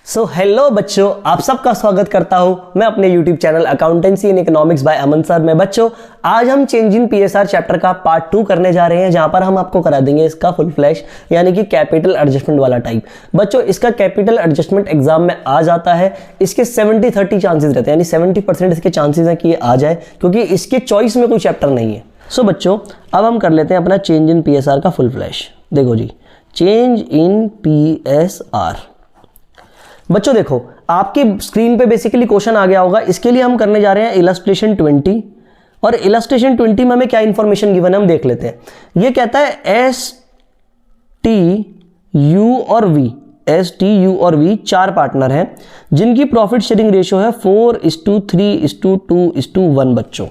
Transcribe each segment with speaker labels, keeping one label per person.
Speaker 1: So hello बच्चों, आप सबका स्वागत करता हूं मैं अपने YouTube channel accountancy in economics by Aman sir में। बच्चों, आज हम चेंज इन PSR चैप्टर का पार्ट 2 करने जा रहे हैं, जहां पर हम आपको करा देंगे इसका फुल फ्लैश यानी कि कैपिटल एडजस्टमेंट वाला टाइप। बच्चों, इसका कैपिटल एडजस्टमेंट एग्जाम में आ जाता है। इसके 70-30 चांसेस रहते हैं, यानी 70% इसके चांसेस हैं कि ये आ जाए, क्योंकि इसके चॉइस में कोई चैप्टर नहीं है। सो बच्चों, अब हम कर लेते हैं अपना चेंज इन PSR का फुल फ्लैश। देखो जी, चेंज इन PSR। बच्चों देखो, आपकी स्क्रीन पे बेसिकली क्वेश्चन आ गया होगा। इसके लिए हम करने जा रहे हैं इलस्ट्रेशन 20, और इलस्ट्रेशन 20 में हमें क्या इंफॉर्मेशन गिवन है हम देख लेते हैं। ये कहता है STU और V 4 पार्टनर हैं जिनकी प्रॉफिट शेयरिंग रेशियो है 4:3:2:1। बच्चों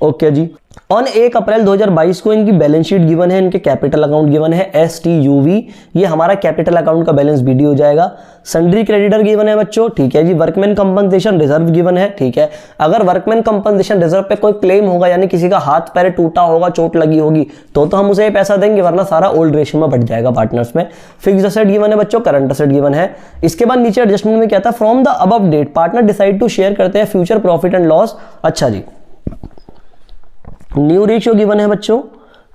Speaker 1: ओके जी, ऑन 1 अप्रैल 2022 को इनकी बैलेंस शीट गिवन है, इनके कैपिटल अकाउंट गिवन है STUV, ये हमारा कैपिटल अकाउंट का बैलेंस वीडियो हो जाएगा। सन्ड्री क्रेडिटर गिवन है बच्चों, ठीक है जी। वर्कमैन कंपनसेशन रिजर्व गिवन है, ठीक है। अगर वर्कमैन कंपनसेशन रिजर्व पे कोई क्लेम होगा, यानी किसी का हाथ पैर टूटा होगा, चोट लगी होगी, तो हम उसे पैसा देंगे, वरना सारा ओल्ड रेशियो में बढ़ जाएगा पार्टनर्स में। फिक्स्ड असेट गिवन है बच्चों, करंट असेट गिवन है। इसके बाद नीचे एडजस्टमेंट में क्या था, from the above date partner decide to share करते हैं फ्यूचर प्रॉफिट एंड लॉस। अच्छा जी, न्यू रेशियो गिवन है बच्चों,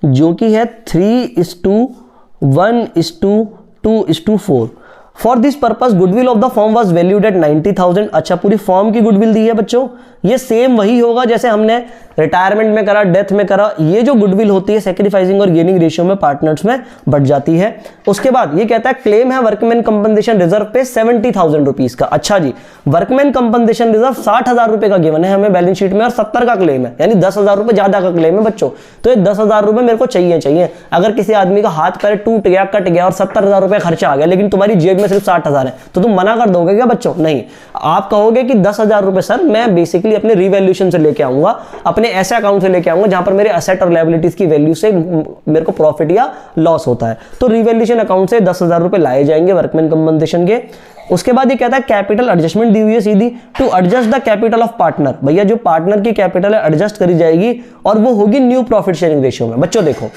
Speaker 1: जो कि है 3:1:2:4। For this purpose goodwill of the firm was valued at 90,000। अच्छा, पूरी फर्म की गुडविल दी है बच्चों। ये सेम वही होगा जैसे हमने रिटायरमेंट में करा, डेथ में करा। ये जो गुडविल होती है सैक्रिफाइसिंग और गेनिंग रेशियो में पार्टनर्स में बढ़ जाती है। उसके बाद ये कहता है क्लेम है वर्कमैन कंपनसेशन रिजर्व पे 70,000 रुपीज का। अच्छा जी, वर्कमैन कंपनसेशन रिजर्व 60,000 रुपए का गिवन है हमें बैलेंस शीट में, और 70 का क्लेम है, यानी 10,000 रुपए ज्यादा का क्लेम है बच्चों। तो ये 10,000 रुपए मेरे को चाहिए। अगर किसी आदमी का हाथ पैर टूट गया, कट गया और 70,000 रुपए खर्चा आ गया, लेकिन तुम्हारी जेब में सिर्फ 60,000 है, तो तुम मना कर दोगे क्या बच्चों? नहीं, आप कहोगे कि 10,000 रुपए सर मैं बेसिकली अपने रिवैल्यूएशन से लेके आऊंगा, अपने ऐसे अकाउंट से लेके आऊंगा जहां पर मेरे असेट और लायबिलिटीज की वैल्यू से मेरे को प्रॉफिट या लॉस होता है। तो रिवैल्यूएशन अकाउंट से 10,000 रुपए लाए जाएंगे वर्कमैन कंपनसेशन के। उसके बाद ये कहता है कैपिटल एडजस्टमेंट दी हुई है सीधी, to adjust the capital of partner. भैया जो पार्टनर की कैपिटल है एडजस्ट करी जाएगी, और वो होगी न्यू प्रॉफिट शेयरिंग रेशियो में। बच्चों देखो,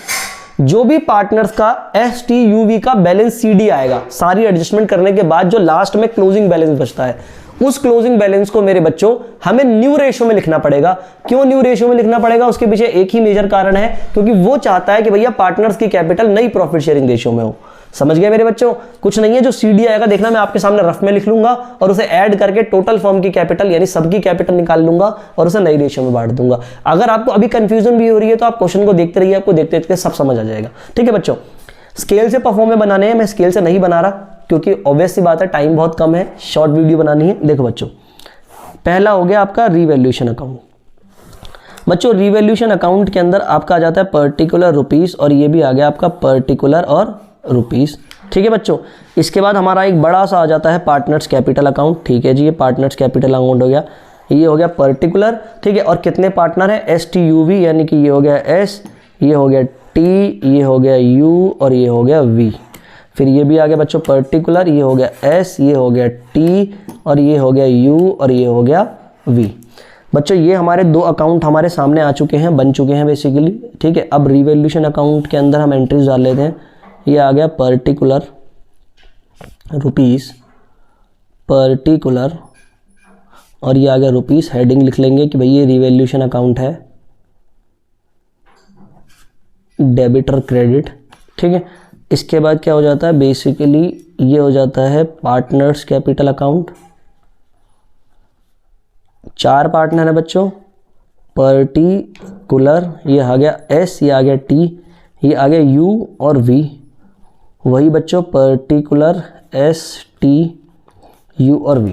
Speaker 1: जो भी पार्टनर्स का STUV का बैलेंस CD आएगा, सारी एडजस्टमेंट करने के बाद जो लास्ट में क्लोजिंग बैलेंस बचता है, उस क्लोजिंग बैलेंस को मेरे बच्चों हमें न्यू रेशियो में लिखना पड़ेगा। क्यों न्यू रेशियो में लिखना पड़ेगा? उसके पीछे एक ही मेजर कारण है, क्योंकि वो चाहता है कि भैया पार्टनर्स की कैपिटल नई प्रॉफिट शेयरिंग रेशियो में हो। समझ गए मेरे बच्चों? कुछ नहीं है, जो CD आएगा देखना, मैं आपके सामने रफ में लिख लूंगा और उसे ऐड करके टोटल फर्म की कैपिटल यानी सबकी कैपिटल निकाल लूंगा और उसे नई रेशियो में बांट दूंगा। अगर आपको अभी कंफ्यूजन भी हो रही है तो आप क्वेश्चन को देखते रहिए, आपको देखते देखते सब समझ आ जाएगा। ठीक है बच्चों, स्केल से परफॉर्म में बनाने हैं, मैं स्केल से नहीं बना रहा क्योंकि ऑब्वियस सी बात है टाइम बहुत कम है, शॉर्ट वीडियो बनानी है। देखो बच्चों, पहला हो गया आपका रिवैल्यूएशन अकाउंट। बच्चों रिवैल्यूएशन अकाउंट के अंदर आपका आ जाता है पर्टिकुलर रुपीस, और ये भी आ गया आपका पर्टिकुलर और रुपीस। ठीक है बच्चों, इसके बाद हमारा एक बड़ा सा आ जाता है पार्टनर्स कैपिटल अकाउंट। ठीक है जी, ये पार्टनर्स कैपिटल अकाउंट हो गया, ये हो गया पर्टिकुलर। ठीक है, और कितने पार्टनर है? STUV, यानी कि ये हो गया S, ये हो गया T, ये हो गया U और ये हो गया V। फिर ये भी आ गया बच्चों पर्टिकुलर, ये हो गया S, ये हो गया T और ये हो गया U और ये हो गया V। बच्चों ये हमारे 2 अकाउंट हमारे सामने आ चुके हैं, बन चुके हैं बेसिकली। ठीक है, अब रिवैल्यूएशन अकाउंट के अंदर हम एंट्रीज डाल लेते हैं। ये आ गया पर्टिकुलर रुपीस, पर्टिकुलर, और ये आ गया रुपीस। हेडिंग लिख लेंगे कि भाई ये रिवैल्यूएशन अकाउंट है, डेबिटर क्रेडिट। ठीक है, इसके बाद क्या हो जाता है, बेसिकली ये हो जाता है पार्टनर्स कैपिटल अकाउंट। 4 पार्टनर है बच्चों, पर्टिकुलर, ये आ गया S, ये आ गया T, ये आ गया U और V। वही बच्चों पर्टिकुलर S, T, U और V।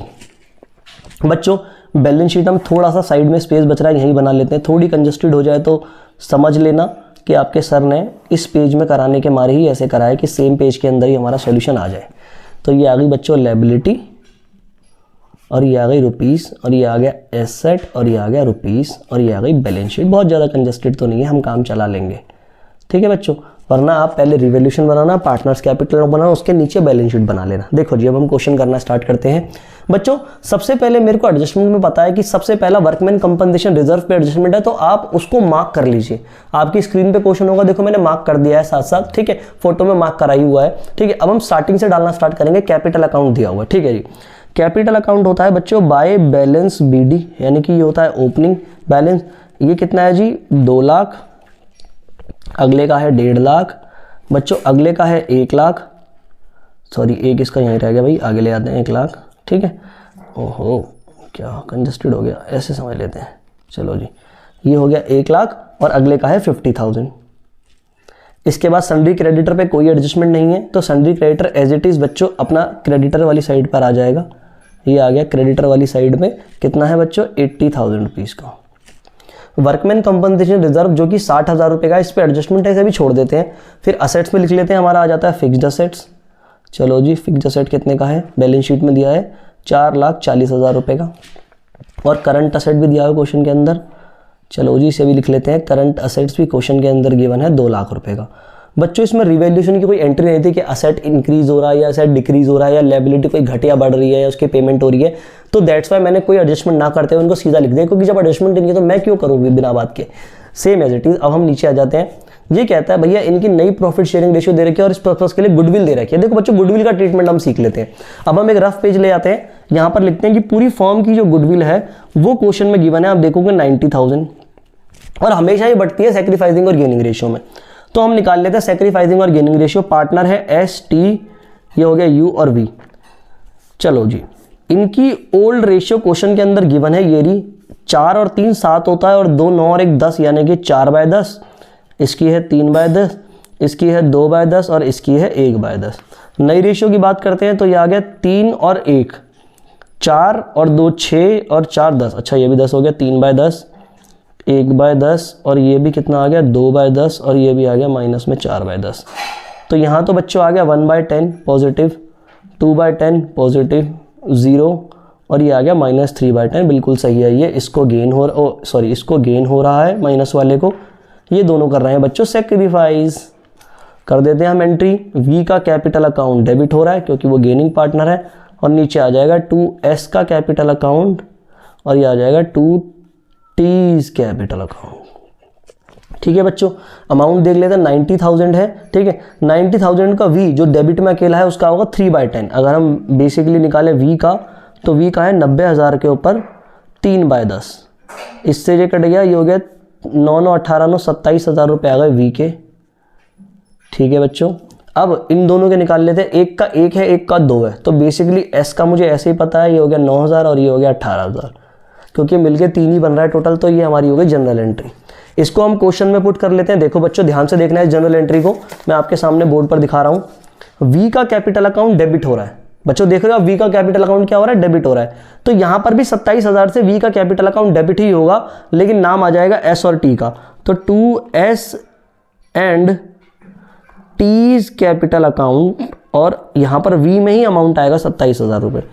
Speaker 1: बच्चों बैलेंस शीट हम थोड़ा सा साइड में स्पेस बच रहा है, यहीं बना लेते हैं। थोड़ी कंजस्टेड हो जाए तो समझ लेना कि आपके सर ने इस पेज में कराने के मारे ही ऐसे कराया कि सेम पेज के अंदर ही हमारा सॉल्यूशन आ जाए। तो ये आ गई बच्चों लायबिलिटी, और ये आ गई रुपीस, और ये आ गया एसेट, और ये आ गया रुपीस, और ये आ गई बैलेंस शीट। बहुत ज़्यादा कंजस्टेड तो नहीं है, हम काम चला लेंगे। ठीक है बच्चों, वरना आप पहले रिवोल्यूशन बनाना, पार्टनर्स कैपिटल बनाना, उसके नीचे बैलेंस शीट बना लेना। देखो जी अब हम क्वेश्चन करना स्टार्ट करते हैं बच्चों। सबसे पहले मेरे को एडजस्टमेंट में पता है कि सबसे पहला वर्कमैन कंपनसेशन रिजर्व पे एडजस्टमेंट है, तो आप उसको मार्क कर लीजिए। आपकी स्क्रीन पे क्वेश्चन होगा, देखो मैंने मार्क कर दिया है साथ साथ, ठीक है, फोटो में मार्क कराई हुआ है, ठीक है। अब हम स्टार्टिंग से डालना स्टार्ट करेंगे। कैपिटल अकाउंट दिया हुआ है, ठीक है जी। कैपिटल अकाउंट होता है बच्चों बाय बैलेंस BD, यानी कि ये होता है ओपनिंग बैलेंस। ये कितना है जी 2 लाख, अगले का है 1.5 लाख बच्चों, अगले का है 1 लाख, सॉरी एक इसका यहीं रह गया भाई, आगे ले आते हैं 1 लाख, ठीक है। ओहो क्या कंजस्टेड हो गया, ऐसे समझ लेते हैं, चलो जी। ये हो गया 1 लाख और अगले का है 50,000। इसके बाद सन्ड्री क्रेडिटर पे कोई एडजस्टमेंट नहीं है, तो sundry creditor as it is बच्चों अपना क्रेडिटर वाली साइड पर आ जाएगा। ये आ गया क्रेडिटर वाली साइड में, कितना है बच्चों 80,000 रुपीज़ का। वर्कमैन कंपनसेशन रिजर्व जो कि 60,000 रुपये का, इस पर एडजस्टमेंट ऐसे भी छोड़ देते हैं। फिर असेट्स में लिख लेते हैं, हमारा आ जाता है फिक्स्ड असेट्स। चलो जी फिक्स्ड असेट कितने का है, बैलेंस शीट में दिया है 4,40,000 रुपये का। और करंट असेट भी दिया है क्वेश्चन के अंदर, चलो जी इसे भी लिख लेते हैं। करंट असेट्स भी क्वेश्चन के अंदर गिवन है 2 लाख रुपये का। बच्चों इसमें रिवैल्यूएशन की कोई एंट्री नहीं थी कि असेट इंक्रीज हो रहा है या असेट डिक्रीज हो रहा है या लायबिलिटी कोई घटिया बढ़ रही है या उसकी पेमेंट हो रही है, तो दैट्स वाई मैंने कोई एडजस्टमेंट ना करते हुए उनको सीधा लिख दिया, क्योंकि जब एडजस्टमेंट नहीं है तो मैं क्यों करूँगी बिना बात के, सेम एज इट इज। अब हम नीचे आ जाते हैं। ये कहता है भैया इनकी नई प्रॉफिट शेयरिंग रेशियो दे रखी है और इस पर्पस के लिए गुडविल दे रखी है। देखो बच्चों गुडविल का ट्रीटमेंट हम सीख लेते हैं। अब हम एक रफ पेज ले आते हैं, यहाँ पर लिखते हैं कि पूरी फर्म की जो गुडविल है वो क्वेश्चन में गिवन है, आप देखोगे 90,000, और हमेशा ये बढ़ती है सैक्रिफाइसिंग और गेनिंग रेशियो में। तो हम निकाल लेते हैं सैक्रिफाइसिंग और गेनिंग रेशियो। पार्टनर है ST, ये हो गया U और V। चलो जी इनकी ओल्ड रेशियो क्वेश्चन के अंदर गिवन है, ये रही 4 और 3 7 होता है, और 2 9 और 1 10, यानी कि 4/10। इसकी है 3/10, इसकी है 2/10 और इसकी है 1/10। नई रेशियो की बात करते हैं तो ये आ गया 3 और 1, 4 और 2 6 और 4 10, अच्छा ये भी 10 हो गया, 3/10, 1/10 और ये भी कितना आ गया 2/10 और ये भी आ गया माइनस में 4/10। तो यहाँ तो बच्चों आ गया 1/10 पॉजिटिव, 2/10 पॉजिटिव, 0 और ये आ गया -3/10, बिल्कुल सही है ये। इसको गेन हो इसको गेन हो रहा है माइनस वाले को, ये दोनों कर रहे हैं बच्चों सेक्रीफाइस। कर देते हैं हम एंट्री, V का कैपिटल अकाउंट डेबिट हो रहा है क्योंकि वो गेनिंग पार्टनर है, और नीचे आ जाएगा 2S का कैपिटल अकाउंट और ये आ जाएगा 2T's कैपिटल अकाउंट। ठीक है बच्चों, अमाउंट देख लेते हैं 90,000 है, ठीक है। 90,000 का V जो डेबिट में अकेला है उसका होगा 3/10। अगर हम बेसिकली निकालें V का, तो V का है 90,000 के ऊपर 3/10, इससे ये कट गया, ये हो गया 9 9 18 9 27,000 रुपये आ गए V के। ठीक है बच्चों, अब इन दोनों के निकाल लेते हैं। एक का 1 है, एक का 2 है, तो बेसिकली S का मुझे ऐसे ही पता है, ये हो गया 9,000 और ये हो गया 18,000, क्योंकि मिलके 3 ही बन रहा है टोटल, तो ये हमारी हो गई जनरल एंट्री। इसको हम क्वेश्चन में पुट कर लेते हैं। देखो बच्चों ध्यान से देखना है जनरल एंट्री को, मैं आपके सामने बोर्ड पर दिखा रहा हूँ। V का कैपिटल अकाउंट डेबिट हो रहा है बच्चों, देख रहे हो V का कैपिटल अकाउंट क्या हो रहा है, डेबिट हो रहा है। तो यहाँ पर भी 27,000 से V का कैपिटल अकाउंट डेबिट ही होगा, लेकिन नाम आ जाएगा S और T का, तो 2S and T's capital account, और यहाँ पर V में ही अमाउंट आएगा 27,000 रुपये।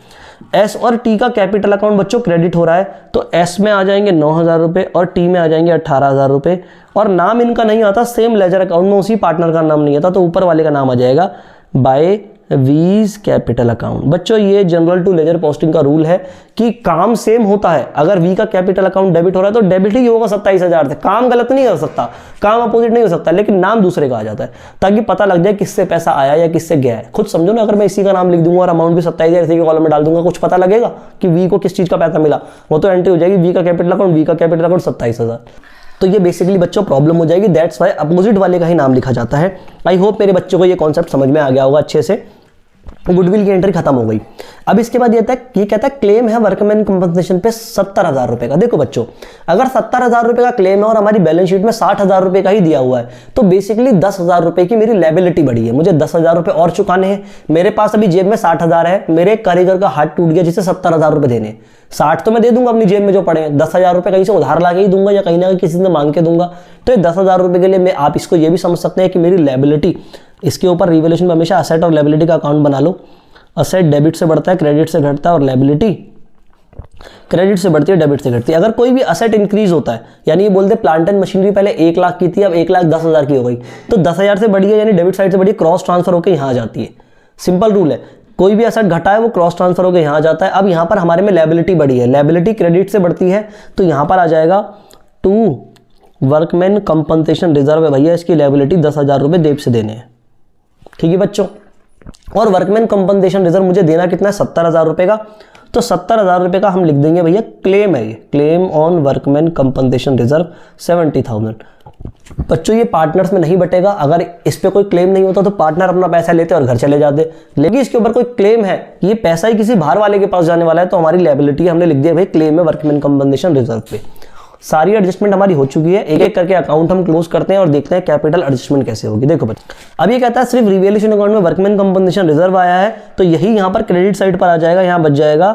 Speaker 1: S और T का कैपिटल अकाउंट बच्चों क्रेडिट हो रहा है, तो S में आ जाएंगे 9,000 रुपये और T में आ जाएंगे 18,000 रुपये, और नाम इनका नहीं आता, सेम लेजर अकाउंट में उसी पार्टनर का नाम नहीं आता, तो ऊपर वाले का नाम आ जाएगा बाय V's कैपिटल अकाउंट। बच्चों ये जनरल टू लेजर पोस्टिंग का रूल है कि काम सेम होता है, अगर V का कैपिटल अकाउंट डेबिट हो रहा है तो डेबिट ही होगा 27,000 से, काम गलत नहीं हो सकता, काम अपोजिट नहीं हो सकता, लेकिन नाम दूसरे का आ जाता है, ताकि पता लग जाए किससे पैसा आया या किससे गया है। खुद समझो ना, अगर मैं इसी का नाम लिख दूंगा और अमाउंट भी 27,000 इसी के कॉलम में डाल दूंगा, कुछ पता लगेगा कि V को किस चीज का पैसा मिला? वो तो एंट्री हो जाएगी V का कैपिटल अकाउंट, V का कैपिटल अकाउंट 27,000। तो ये बेसिकली बच्चों प्रॉब्लम हो जाएगी, दैट्स वाई अपोजिट वाले का ही नाम लिखा जाता है। आई होप मेरे बच्चों को ये कॉन्सेप्ट समझ में आ गया होगा अच्छे से। गुडविल की एंट्री खत्म हो गई। अब इसके बाद ये कहता है क्लेम है वर्कमैन कंपनसेशन पे 70,000 रुपए का। देखो बच्चों, अगर 70,000 रुपए का क्लेम है और हमारी बैलेंस शीट में 60,000 रुपए का ही दिया हुआ है, तो बेसिकली 10,000 रुपए की मेरी लायबिलिटी बढ़ी है, मुझे 10,000 रुपए और चुकाने हैं। मेरे पास अभी जेब में 60,000 है, मेरे एक कारीगर का हाथ टूट गया जिसे 70,000 रुपए देने, 60 तो मैं दे दूंगा अपनी जेब में जो पड़े हैं, 10,000 रुपए कहीं से उधार ला के ही दूंगा या कहीं ना कहीं किसी से मांग के दूंगा। तो ये 10,000 रुपए के लिए मैं, आप इसको ये भी समझ सकते हैं कि मेरी लायबिलिटी, इसके ऊपर रिवैल्यूएशन में हमेशा असेट और लायबिलिटी का अकाउंट बना लो। असेट डेबिट से बढ़ता है, क्रेडिट से घटता है, और लायबिलिटी क्रेडिट से बढ़ती है, डेबिट से घटती है। अगर कोई भी असेट इंक्रीज होता है, यानी ये बोलते हैं प्लांट एंड मशीनरी पहले 1 लाख की थी, अब 1,10,000 की हो गई, तो 10,000 से बढ़ी है, यानी डेबिट साइड से बढ़ी, क्रॉस ट्रांसफर होकर यहाँ आ जाती है। सिंपल रूल है, कोई भी असेट घटा है वो क्रॉस ट्रांसफर होकर यहाँ आ जाता है। अब यहाँ पर हमारे में लायबिलिटी बढ़ी है, लायबिलिटी क्रेडिट से बढ़ती है, तो यहाँ पर आ जाएगा टू वर्कमैन कंपनसेशन रिजर्व है भैया, इसकी लायबिलिटी 10,000 रुपये देब से देने हैं। ठीक है बच्चों, और वर्कमैन कंपनसेशन रिजर्व मुझे देना कितना है, 70,000 रुपये का, तो 70,000 रुपये का हम लिख देंगे भैया क्लेम है, ये claim on workman compensation reserve 70,000। बच्चों ये पार्टनर्स में नहीं बटेगा, अगर इस पे कोई क्लेम नहीं होता तो पार्टनर अपना पैसा लेते और घर चले जाते, लेकिन इसके ऊपर कोई क्लेम है, ये पैसा ही किसी बाहर वाले के पास जाने वाला है, तो हमारी लायबिलिटी हमने लिख दिया भाई क्लेम है वर्कमैन कंपनसेशन रिजर्व पे। सारी एडजस्टमेंट हमारी हो चुकी है, एक एक करके अकाउंट हम क्लोज करते हैं और देखते हैं कैपिटल एडजस्टमेंट कैसे होगी। देखो बच्चों, अब ये कहता है सिर्फ रिवैल्यूएशन अकाउंट में वर्कमैन कंपनसेशन रिजर्व आया है, तो यही यहाँ पर क्रेडिट साइड पर आ जाएगा, यहाँ बच जाएगा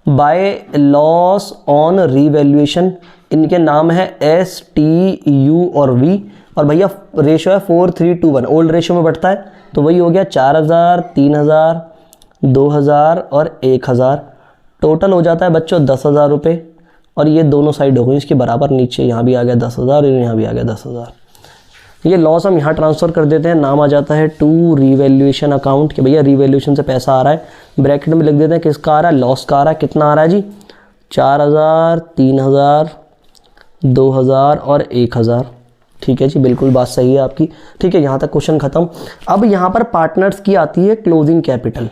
Speaker 1: बाय लॉस ऑन रिवैल्यूएशन, इनके नाम है एस, टी, यू और वी, और भैया रेशो है 4:3:1, ओल्ड रेशो में बढ़ता है, तो वही हो गया 4,000, 3,000, 2,000 और 1,000, टोटल हो जाता है बच्चों 10,000 रुपये, और ये दोनों साइड हो गई इसके बराबर, नीचे यहाँ भी आ गया 10,000 और यहाँ भी आ गया 10,000। ये लॉस हम यहाँ ट्रांसफ़र कर देते हैं, नाम आ जाता है टू रिवैल्यूएशन अकाउंट, कि भैया रिवैल्यूएशन से पैसा आ रहा है, ब्रैकेट में लिख देते हैं किसका आ रहा है, लॉस का आ रहा है। कितना आ रहा है जी, 4,000, 3,000, 2,000 और 1,000। ठीक है जी, बिल्कुल बात सही है आपकी। ठीक है, यहाँ तक क्वेश्चन खत्म। अब यहाँ पर पार्टनर्स की आती है क्लोजिंग कैपिटल।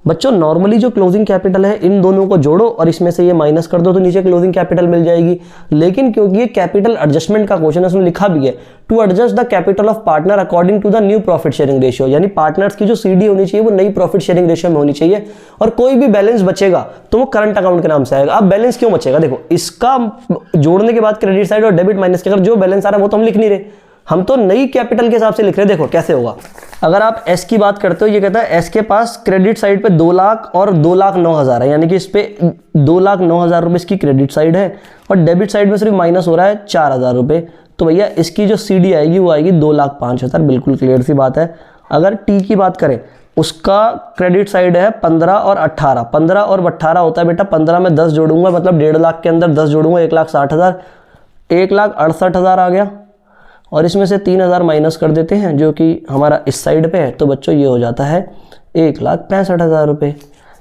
Speaker 1: बच्चों नॉर्मली जो क्लोजिंग कैपिटल है, इन दोनों को जोड़ो और इसमें से ये माइनस कर दो तो नीचे क्लोजिंग कैपिटल मिल जाएगी, लेकिन क्योंकि ये कैपिटल एडजस्टमेंट का क्वेश्चन है, उसमें लिखा भी है to adjust the capital of partner according to the new profit sharing ratio, यानी पार्टनर्स की जो सीडी होनी चाहिए वो नई प्रॉफिट शेयरिंग रेशियो में होनी चाहिए, और कोई भी बैलेंस बचेगा तो वो करंट अकाउंट के नाम से आएगा। अब बैलेंस क्यों बचेगा, देखो इसका जोड़ने के बाद क्रेडिट साइड और डेबिट माइनस के, अगर जो बैलेंस आ रहा है वो तो हम लिख नहीं रहे, हम तो नई कैपिटल के हिसाब से लिख रहे हैं। देखो कैसे होगा, अगर आप एस की बात करते हो, ये कहता है एस के पास क्रेडिट साइड पे 2 लाख और 2,09,000 है, यानी कि इस पे 2,09,000 रुपये इसकी क्रेडिट साइड है, और डेबिट साइड में सिर्फ माइनस हो रहा है 4,000 रुपये, तो भैया इसकी जो सीडी आएगी वो आएगी 2,05,000, बिल्कुल क्लियर सी बात है। अगर टी की बात करें, उसका क्रेडिट साइड है 15 और 18, 15 और 18 होता है बेटा, 15 में 10 जोड़ूंगा मतलब 1.5 लाख के अंदर 10 जोड़ूंगा 1,60,000, 1,68,000 आ गया, और इसमें से 3,000 माइनस कर देते हैं जो कि हमारा इस साइड पे है, तो बच्चों ये हो जाता है 1,65,000 रुपये।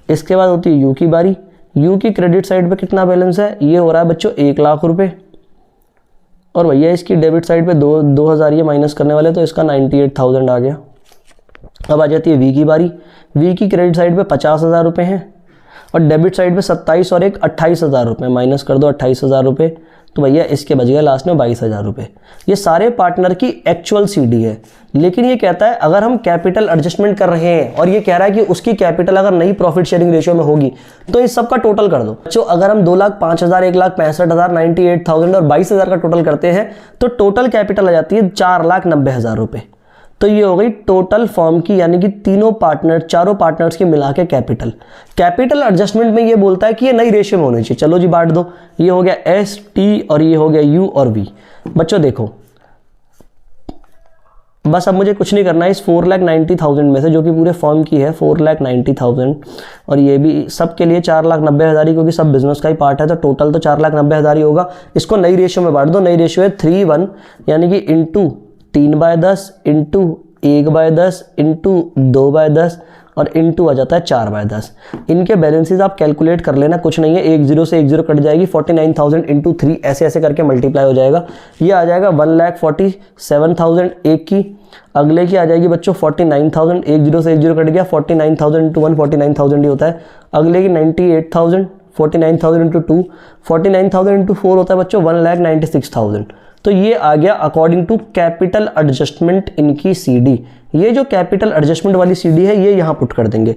Speaker 1: इसके बाद होती है यू की बारी, यू की क्रेडिट साइड पे कितना बैलेंस है, ये हो रहा है बच्चों 1,00,000 रुपये, और भैया इसकी डेबिट साइड पे 2,000 ये माइनस करने वाले, तो इसका 98,000 आ गया। अब आ जाती है वी की बारी, वी की क्रेडिट साइड पे 50,000 रुपये हैं, और डेबिट साइड पे 27 और 28,000 रुपये, माइनस कर दो 28,000 रुपये, तो भैया इसके बच गया लास्ट में 22,000 रुपये। ये सारे पार्टनर की एक्चुअल सीडी है, लेकिन ये कहता है अगर हम कैपिटल एडजस्टमेंट कर रहे हैं और ये कह रहा है कि उसकी कैपिटल अगर नई प्रॉफिट शेयरिंग रेशियो में होगी तो इस सब का टोटल कर दो। बच्चों अगर हम 2,05,000, 1,65,000, 98,000 और 22,000 का टोटल करते हैं तो टोटल कैपिटल आ जाती है 4,90,000 रुपये। तो ये हो गई टोटल फॉर्म की, यानी कि चारों पार्टनर्स के मिला के कैपिटल। कैपिटल एडजस्टमेंट में ये बोलता है कि ये नई रेशियो में होनी चाहिए। चलो जी बांट दो, ये हो गया एस, टी और ये हो गया यू और वी। बच्चों देखो बस अब मुझे कुछ नहीं करना है, इस 4,90,000 में से जो कि पूरे फॉर्म की है 4,90,000, और ये भी सब के लिए 4,90,000 ही, क्योंकि सब बिजनेस का ही पार्ट है, तो टोटल तो 4,90,000 ही होगा। इसको नई रेशियो में बांट दो, नई रेशियो है 3:1, यानी कि इंटू 3/10 इंटू 1/10 इंटू 2/10 और इंटू आ जाता है 4/10। इनके बैलेंसेस आप कैलकुलेट कर लेना, कुछ नहीं है, 1 0 से 1 0 कट जाएगी, 49,000 इंटू 3 ऐसे ऐसे करके मल्टीप्लाई हो जाएगा। ये आ जाएगा 1,47,000 एक की, अगले की आ जाएगी बच्चों 49,000, 1 0 से 1 0 कट गया, 49,000 इंटू 1 49,000 ही होता है। अगले की 98,000, 49,000 इंटू 2 49,000 इंटू 4 होता है बच्चों 1,96,000। तो ये आ गया अकॉर्डिंग टू कैपिटल एडजस्टमेंट इनकी सीडी। ये जो कैपिटल एडजस्टमेंट वाली सीडी है ये यहाँ पुट कर देंगे।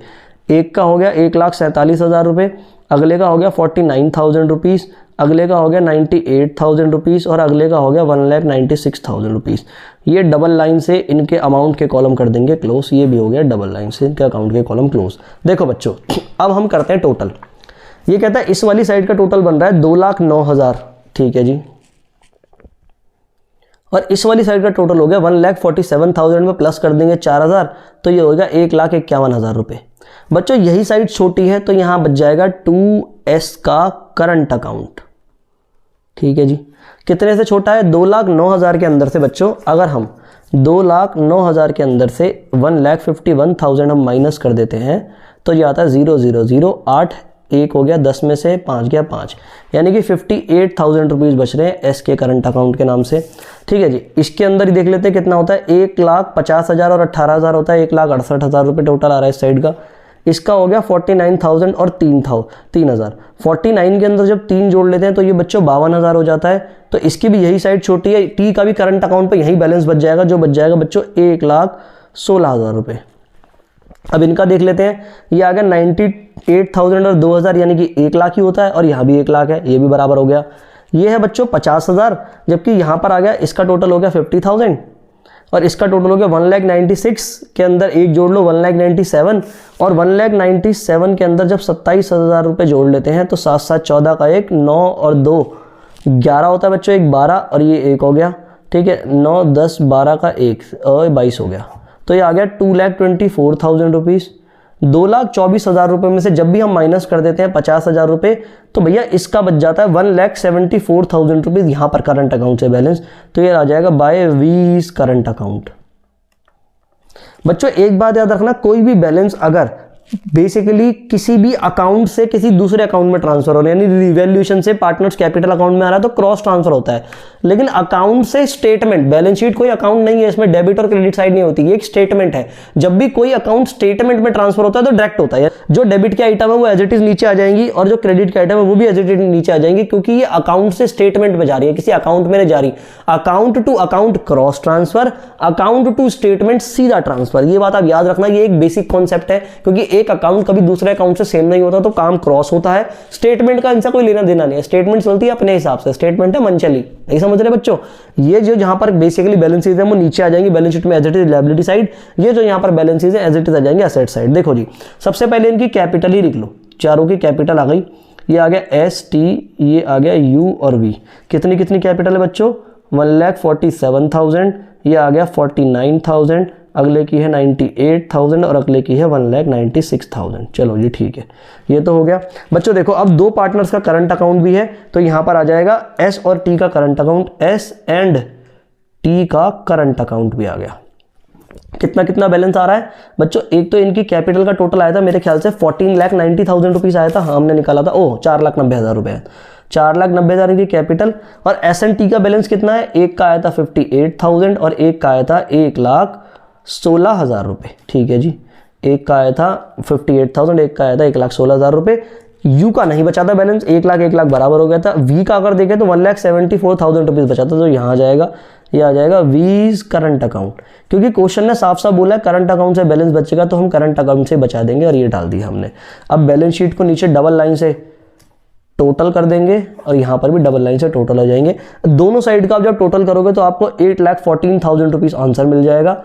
Speaker 1: एक का हो गया 1,47,000 रुपये, अगले का हो गया 49,000 रुपीज़, अगले का हो गया 98,000 रुपीज़ और अगले का हो गया 1,96,000 रुपीज़। ये डबल लाइन से इनके अमाउंट के कॉलम कर देंगे क्लोज। ये भी हो गया डबल लाइन से इनके अकाउंट के कॉलम क्लोज। देखो बच्चों अब हम करते हैं टोटल। ये कहता है इस वाली साइड का टोटल बन रहा है 2,09,000, ठीक है जी, और इस वाली साइड का टोटल हो गया 1,47,000 में प्लस कर देंगे 4,000, तो ये हो गया 1,51,000 रुपये। बच्चों यही साइड छोटी है तो यहाँ बच जाएगा 2 एस का करंट अकाउंट। ठीक है जी, कितने से छोटा है? 2,09,000 के अंदर से बच्चों, अगर हम 2,09,000 के अंदर से 1,51,000 हम माइनस कर देते हैं तो ये आता है 0,008, एक हो गया, 10 में से 5 गया 5, यानी कि 58,000 रुपीज़ बच रहे हैं एस के करंट अकाउंट के नाम से। ठीक है जी, इसके अंदर ही देख लेते हैं कितना होता है। 1,50,000 और 18,000 होता है, 1,68,000 रुपये टोटल आ रहा है इस साइड का। इसका हो गया 49,000 और 3,000। 49 के अंदर जब 3 जोड़ लेते हैं तो ये बच्चों 52,000 हो जाता है। तो इसकी भी यही साइड छोटी है, टी का भी करंट अकाउंट पे यही बैलेंस बच जाएगा, जो बच जाएगा बच्चों 1,16,000 रुपये। अब इनका देख लेते हैं, ये आ गया 98,000 और 2,000, यानी कि 1 लाख ही होता है, और यहाँ भी 1 लाख है, ये भी बराबर हो गया। ये है बच्चों 50,000, जबकि यहाँ पर आ गया इसका टोटल हो गया 50,000 और इसका टोटल हो गया 1,96,000 के अंदर एक जोड़ लो 1,97,000, और 1,97,000 के अंदर जब 27,000 रुपये जोड़ लेते हैं तो 7 7 14 का 1, 9 और 2 11 होता है बच्चों, 1 12 और ये 1 हो गया। ठीक है, 9 10 12 का 1 और 22 हो गया। तो ये आ गया 2,24,000 रुपीज़। 2,24,000 रुपये में से जब भी हम माइनस कर देते हैं 50,000 रुपये तो भैया इसका बच जाता है 1,74,000 रुपीज़ यहाँ पर करंट अकाउंट से बैलेंस। तो ये आ जाएगा बाय वीज करंट अकाउंट। बच्चों एक बात याद रखना, कोई भी बैलेंस अगर बेसिकली किसी भी अकाउंट से किसी दूसरे अकाउंट में ट्रांसफर हो रहा है, यानी रिवैल्यूएशन से पार्टनर्स कैपिटल अकाउंट में आ रहा है तो क्रॉस ट्रांसफर होता है, लेकिन अकाउंट से स्टेटमेंट, बैलेंस शीट कोई अकाउंट नहीं है, इसमें डेबिट और क्रेडिट साइड नहीं होती, ये एक स्टेटमेंट है। जब भी कोई अकाउंट स्टेटमेंट में ट्रांसफर होता है तो डायरेक्ट होता है, जो डेबिट के आइटम है वो एज इट इज नीचे आ जाएंगी और जो क्रेडिट के आइटम है वो भी एज इट इज नीचे आ जाएंगी, क्योंकि ये अकाउंट से स्टेटमेंट में जा रही है, किसी अकाउंट में नहीं जा रही। Account to account cross transfer, account to statement सीधा ट्रांसफर, ये बात आप याद रखना, ये एक बेसिक कॉन्सेप्ट है, क्योंकि एक अकाउंट कभी दूसरे अकाउंट से सेम नहीं होता तो काम क्रॉस होता है। स्टेटमेंट का इनसे कोई लेना देना नहीं है, स्टेटमेंट चलती है अपने हिसाब से, स्टेटमेंट है मनचली, नहीं समझ रहे बच्चों। ये जो जहां पर बेसिकली बैलेंस शीट है वो नीचे आ जाएंगी बैलेंस शीट में as it is liability side, ये जो यहां पर बैलेंस शीट है एज इट इज आ जाएंगे एसेट साइड। देखो जी, सबसे पहले इनकी कैपिटल ही लिख लो, चारों की कैपिटल आ गई, ये आ गया एस टी, ये आ गया यू और वी। कितनी कितनी कैपिटल है बच्चों? 1,47,000, ये आ गया 49,000, अगले की है 98,000 और अगले की है 1,96,000। चलो जी ठीक है, ये तो हो गया बच्चों। देखो अब दो पार्टनर्स का करंट अकाउंट भी है तो यहां पर आ जाएगा एस और टी का current account, S and T का करंट अकाउंट भी आ गया। कितना कितना बैलेंस आ रहा है बच्चों? एक तो इनकी कैपिटल का टोटल आया था मेरे ख्याल से 14,90,000 रुपीज आया था, हाँ हमने निकाला था, ओह 4,90,000 रुपए, 4,90,000 इनकी कैपिटल। और एस एंड टी का बैलेंस कितना है? एक का आया था 58,000 और एक का आया था 1,16,000 रुपये। ठीक है जी, एक का आया था 58,000, एक का आया था 1,16,000 रुपये। यू का नहीं बचा था बैलेंस, 1 लाख बराबर हो गया था। वी का अगर देखें तो 1,74,000 रुपीज बचा था, तो यहाँ आ जाएगा, ये आ जाएगा वीज करंट अकाउंट, क्योंकि क्वेश्चन ने साफ साफ बोला है करंट अकाउंट से बैलेंस बचेगा तो हम करंट अकाउंट से बचा देंगे, और ये डाल दिया हमने। अब बैलेंस शीट को नीचे डबल लाइन से टोटल कर देंगे और यहाँ पर भी डबल लाइन से टोटल आ जाएंगे। दोनों साइड का आप जब टोटल करोगे तो आपको 8,14,000 रुपीज आंसर मिल जाएगा,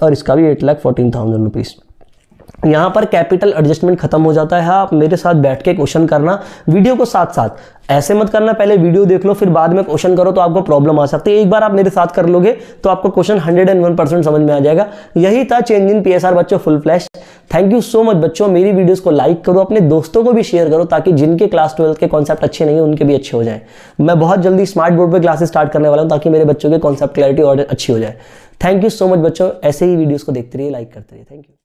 Speaker 1: और इसका भी 8,14,000 रुपीज। यहाँ पर कैपिटल एडजस्टमेंट खत्म हो जाता है। आप मेरे साथ बैठ के क्वेश्चन करना, वीडियो को साथ साथ, ऐसे मत करना पहले वीडियो देख लो फिर बाद में क्वेश्चन करो तो आपको प्रॉब्लम आ सकती है। एक बार आप मेरे साथ कर लोगे तो आपको क्वेश्चन 101% समझ में आ जाएगा। यही था चेंज इन पीएसआर बच्चों full flash. Thank you so much बच्चों, मेरी वीडियोस को लाइक करो, अपने दोस्तों को भी शेयर करो, ताकि जिनके क्लास 12 के कॉन्सेप्ट अच्छे नहीं है उनके भी अच्छे हो जाए। मैं बहुत जल्दी स्मार्ट बोर्ड पर क्लासेस स्टार्ट करने वाला हूँ ताकि मेरे बच्चों के कॉन्सेप्ट क्लैरिटी और अच्छी हो जाए। थैंक यू सो मच बच्चों, ऐसे ही वीडियोस को देखते रहिए, लाइक करते रहिए। Thank you.